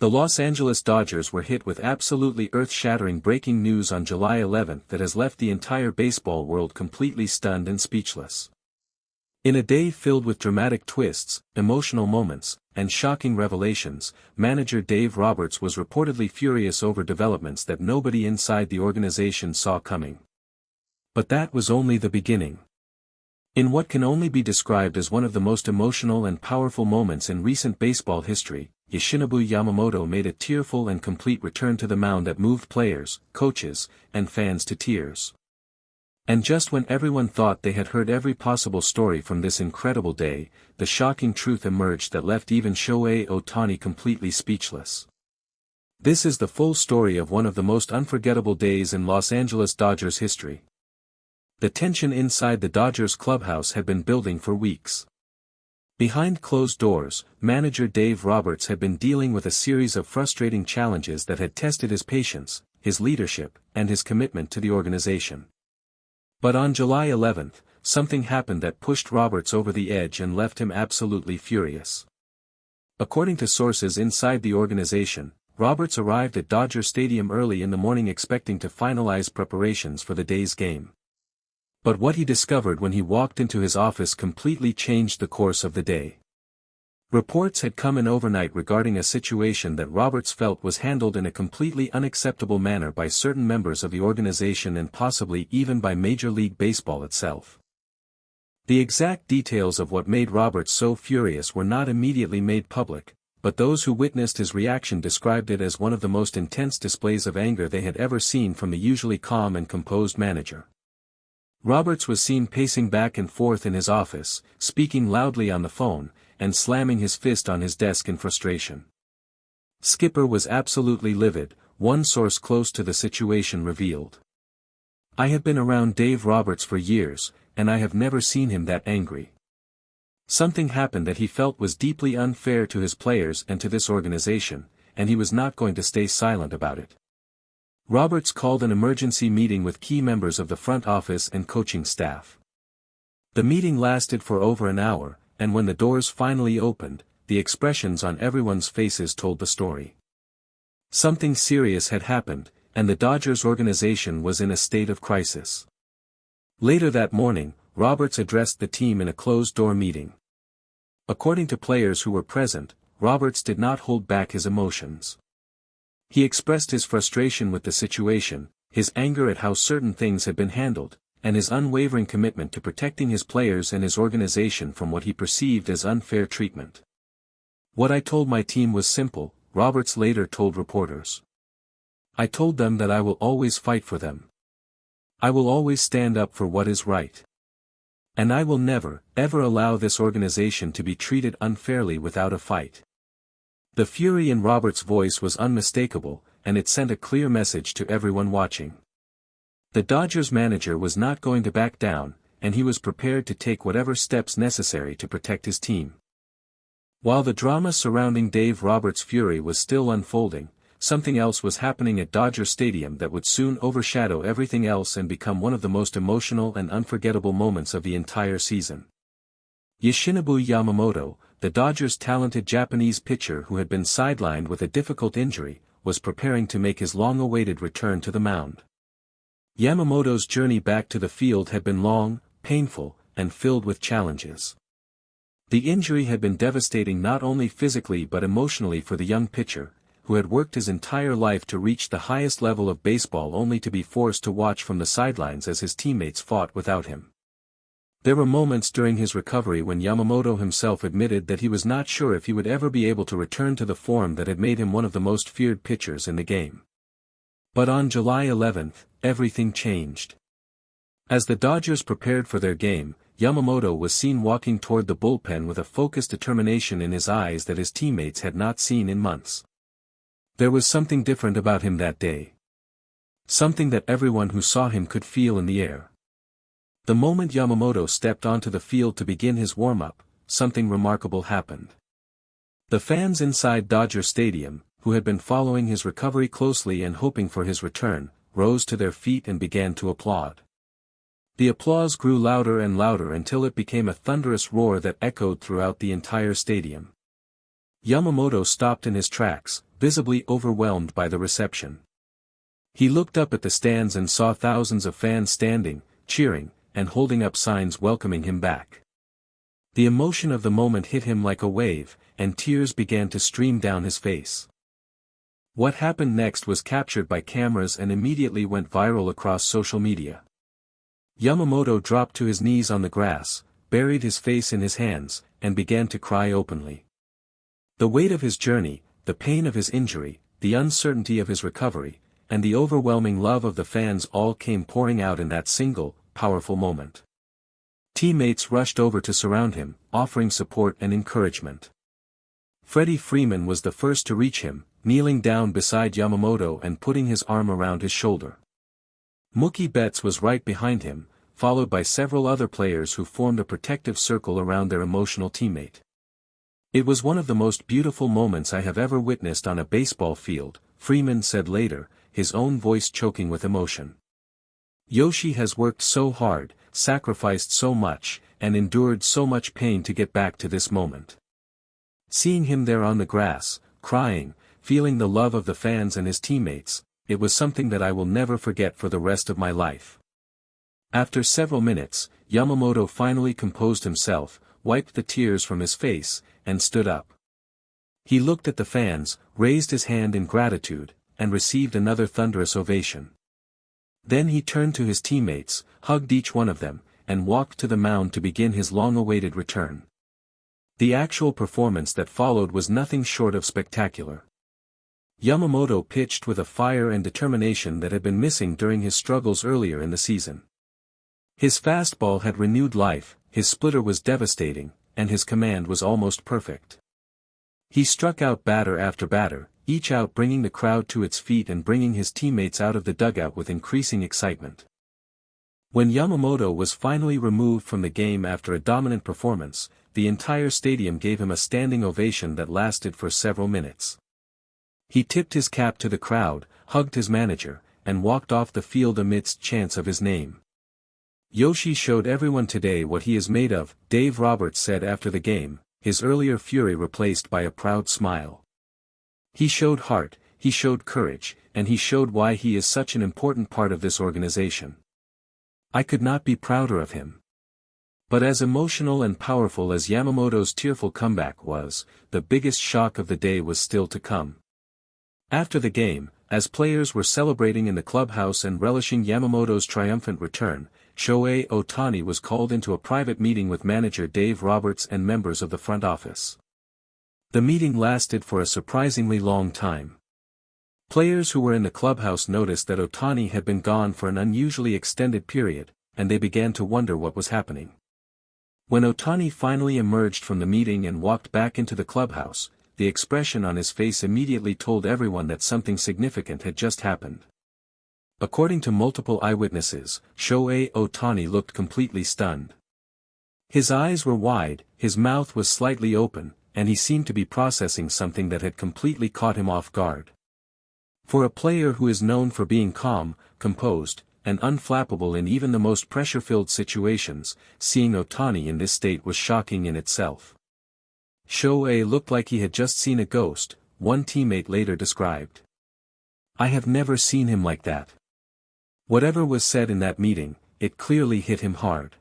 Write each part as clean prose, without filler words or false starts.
The Los Angeles Dodgers were hit with absolutely earth-shattering breaking news on July 11 that has left the entire baseball world completely stunned and speechless. In a day filled with dramatic twists, emotional moments, and shocking revelations, manager Dave Roberts was reportedly furious over developments that nobody inside the organization saw coming. But that was only the beginning. In what can only be described as one of the most emotional and powerful moments in recent baseball history, Yoshinobu Yamamoto made a tearful and complete return to the mound that moved players, coaches, and fans to tears. And just when everyone thought they had heard every possible story from this incredible day, the shocking truth emerged that left even Shohei Ohtani completely speechless. This is the full story of one of the most unforgettable days in Los Angeles Dodgers history. The tension inside the Dodgers clubhouse had been building for weeks. Behind closed doors, manager Dave Roberts had been dealing with a series of frustrating challenges that had tested his patience, his leadership, and his commitment to the organization. But on July 11, something happened that pushed Roberts over the edge and left him absolutely furious. According to sources inside the organization, Roberts arrived at Dodger Stadium early in the morning expecting to finalize preparations for the day's game. But what he discovered when he walked into his office completely changed the course of the day. Reports had come in overnight regarding a situation that Roberts felt was handled in a completely unacceptable manner by certain members of the organization and possibly even by Major League Baseball itself. The exact details of what made Roberts so furious were not immediately made public, but those who witnessed his reaction described it as one of the most intense displays of anger they had ever seen from the usually calm and composed manager. Roberts was seen pacing back and forth in his office, speaking loudly on the phone, and slamming his fist on his desk in frustration. Skipper was absolutely livid, one source close to the situation revealed. "I have been around Dave Roberts for years, and I have never seen him that angry. Something happened that he felt was deeply unfair to his players and to this organization, and he was not going to stay silent about it." Roberts called an emergency meeting with key members of the front office and coaching staff. The meeting lasted for over an hour, and when the doors finally opened, the expressions on everyone's faces told the story. Something serious had happened, and the Dodgers organization was in a state of crisis. Later that morning, Roberts addressed the team in a closed-door meeting. According to players who were present, Roberts did not hold back his emotions. He expressed his frustration with the situation, his anger at how certain things had been handled, and his unwavering commitment to protecting his players and his organization from what he perceived as unfair treatment. "What I told my team was simple," Roberts later told reporters. "I told them that I will always fight for them. I will always stand up for what is right. And I will never, ever allow this organization to be treated unfairly without a fight." The fury in Roberts' voice was unmistakable, and it sent a clear message to everyone watching. The Dodgers manager was not going to back down, and he was prepared to take whatever steps necessary to protect his team. While the drama surrounding Dave Roberts' fury was still unfolding, something else was happening at Dodger Stadium that would soon overshadow everything else and become one of the most emotional and unforgettable moments of the entire season. Yoshinobu Yamamoto, the Dodgers' talented Japanese pitcher who had been sidelined with a difficult injury, was preparing to make his long-awaited return to the mound. Yamamoto's journey back to the field had been long, painful, and filled with challenges. The injury had been devastating not only physically but emotionally for the young pitcher, who had worked his entire life to reach the highest level of baseball only to be forced to watch from the sidelines as his teammates fought without him. There were moments during his recovery when Yamamoto himself admitted that he was not sure if he would ever be able to return to the form that had made him one of the most feared pitchers in the game. But on July 11, everything changed. As the Dodgers prepared for their game, Yamamoto was seen walking toward the bullpen with a focused determination in his eyes that his teammates had not seen in months. There was something different about him that day. Something that everyone who saw him could feel in the air. The moment Yamamoto stepped onto the field to begin his warm-up, something remarkable happened. The fans inside Dodger Stadium, who had been following his recovery closely and hoping for his return, rose to their feet and began to applaud. The applause grew louder and louder until it became a thunderous roar that echoed throughout the entire stadium. Yamamoto stopped in his tracks, visibly overwhelmed by the reception. He looked up at the stands and saw thousands of fans standing, cheering, and holding up signs welcoming him back. The emotion of the moment hit him like a wave, and tears began to stream down his face. What happened next was captured by cameras and immediately went viral across social media. Yamamoto dropped to his knees on the grass, buried his face in his hands, and began to cry openly. The weight of his journey, the pain of his injury, the uncertainty of his recovery, and the overwhelming love of the fans all came pouring out in that single, powerful moment. Teammates rushed over to surround him, offering support and encouragement. Freddie Freeman was the first to reach him, kneeling down beside Yamamoto and putting his arm around his shoulder. Mookie Betts was right behind him, followed by several other players who formed a protective circle around their emotional teammate. "It was one of the most beautiful moments I have ever witnessed on a baseball field," Freeman said later, his own voice choking with emotion. "Yoshi has worked so hard, sacrificed so much, and endured so much pain to get back to this moment. Seeing him there on the grass, crying, feeling the love of the fans and his teammates, it was something that I will never forget for the rest of my life." After several minutes, Yamamoto finally composed himself, wiped the tears from his face, and stood up. He looked at the fans, raised his hand in gratitude, and received another thunderous ovation. Then he turned to his teammates, hugged each one of them, and walked to the mound to begin his long-awaited return. The actual performance that followed was nothing short of spectacular. Yamamoto pitched with a fire and determination that had been missing during his struggles earlier in the season. His fastball had renewed life, his splitter was devastating, and his command was almost perfect. He struck out batter after batter, each out bringing the crowd to its feet and bringing his teammates out of the dugout with increasing excitement. When Yamamoto was finally removed from the game after a dominant performance, the entire stadium gave him a standing ovation that lasted for several minutes. He tipped his cap to the crowd, hugged his manager, and walked off the field amidst chants of his name. "Yoshi showed everyone today what he is made of," Dave Roberts said after the game, his earlier fury replaced by a proud smile. "He showed heart, he showed courage, and he showed why he is such an important part of this organization. I could not be prouder of him." But as emotional and powerful as Yamamoto's tearful comeback was, the biggest shock of the day was still to come. After the game, as players were celebrating in the clubhouse and relishing Yamamoto's triumphant return, Shohei Ohtani was called into a private meeting with manager Dave Roberts and members of the front office. The meeting lasted for a surprisingly long time. Players who were in the clubhouse noticed that Ohtani had been gone for an unusually extended period, and they began to wonder what was happening. When Ohtani finally emerged from the meeting and walked back into the clubhouse, the expression on his face immediately told everyone that something significant had just happened. According to multiple eyewitnesses, Shohei Ohtani looked completely stunned. His eyes were wide, his mouth was slightly open, and he seemed to be processing something that had completely caught him off guard. For a player who is known for being calm, composed, and unflappable in even the most pressure-filled situations, seeing Ohtani in this state was shocking in itself. "Shohei looked like he had just seen a ghost," one teammate later described. "I have never seen him like that." Whatever was said in that meeting, it clearly hit him hard.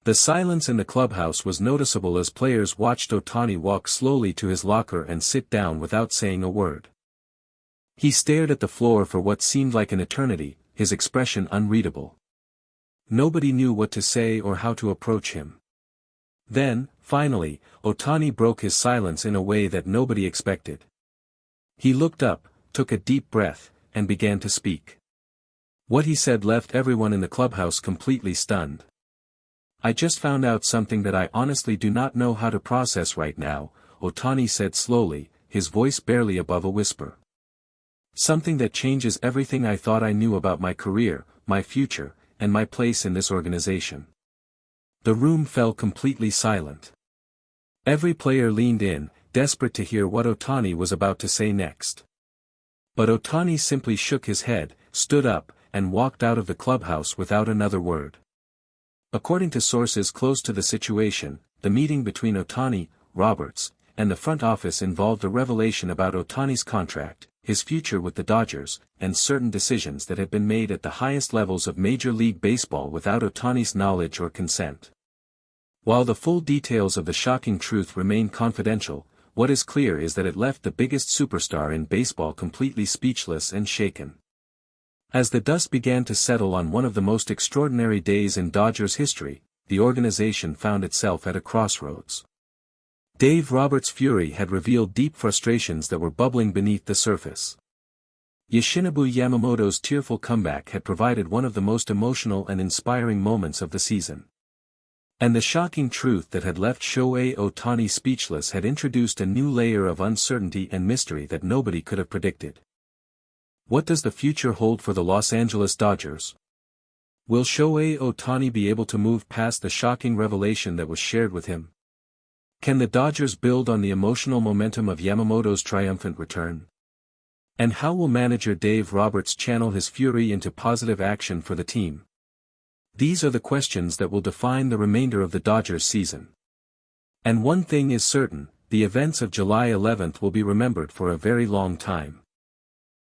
The silence in the clubhouse was noticeable as players watched Ohtani walk slowly to his locker and sit down without saying a word. He stared at the floor for what seemed like an eternity, his expression unreadable. Nobody knew what to say or how to approach him. Then, finally, Ohtani broke his silence in a way that nobody expected. He looked up, took a deep breath, and began to speak. What he said left everyone in the clubhouse completely stunned. "I just found out something that I honestly do not know how to process right now," Ohtani said slowly, his voice barely above a whisper. "Something that changes everything I thought I knew about my career, my future, and my place in this organization." The room fell completely silent. Every player leaned in, desperate to hear what Ohtani was about to say next. But Ohtani simply shook his head, stood up, and walked out of the clubhouse without another word. According to sources close to the situation, the meeting between Ohtani, Roberts, and the front office involved a revelation about Ohtani's contract, his future with the Dodgers, and certain decisions that had been made at the highest levels of Major League Baseball without Ohtani's knowledge or consent. While the full details of the shocking truth remain confidential, what is clear is that it left the biggest superstar in baseball completely speechless and shaken. As the dust began to settle on one of the most extraordinary days in Dodgers history, the organization found itself at a crossroads. Dave Roberts' fury had revealed deep frustrations that were bubbling beneath the surface. Yoshinobu Yamamoto's tearful comeback had provided one of the most emotional and inspiring moments of the season. And the shocking truth that had left Shohei Ohtani speechless had introduced a new layer of uncertainty and mystery that nobody could have predicted. What does the future hold for the Los Angeles Dodgers? Will Shohei Ohtani be able to move past the shocking revelation that was shared with him? Can the Dodgers build on the emotional momentum of Yamamoto's triumphant return? And how will manager Dave Roberts channel his fury into positive action for the team? These are the questions that will define the remainder of the Dodgers season. And one thing is certain, the events of July 11th will be remembered for a very long time.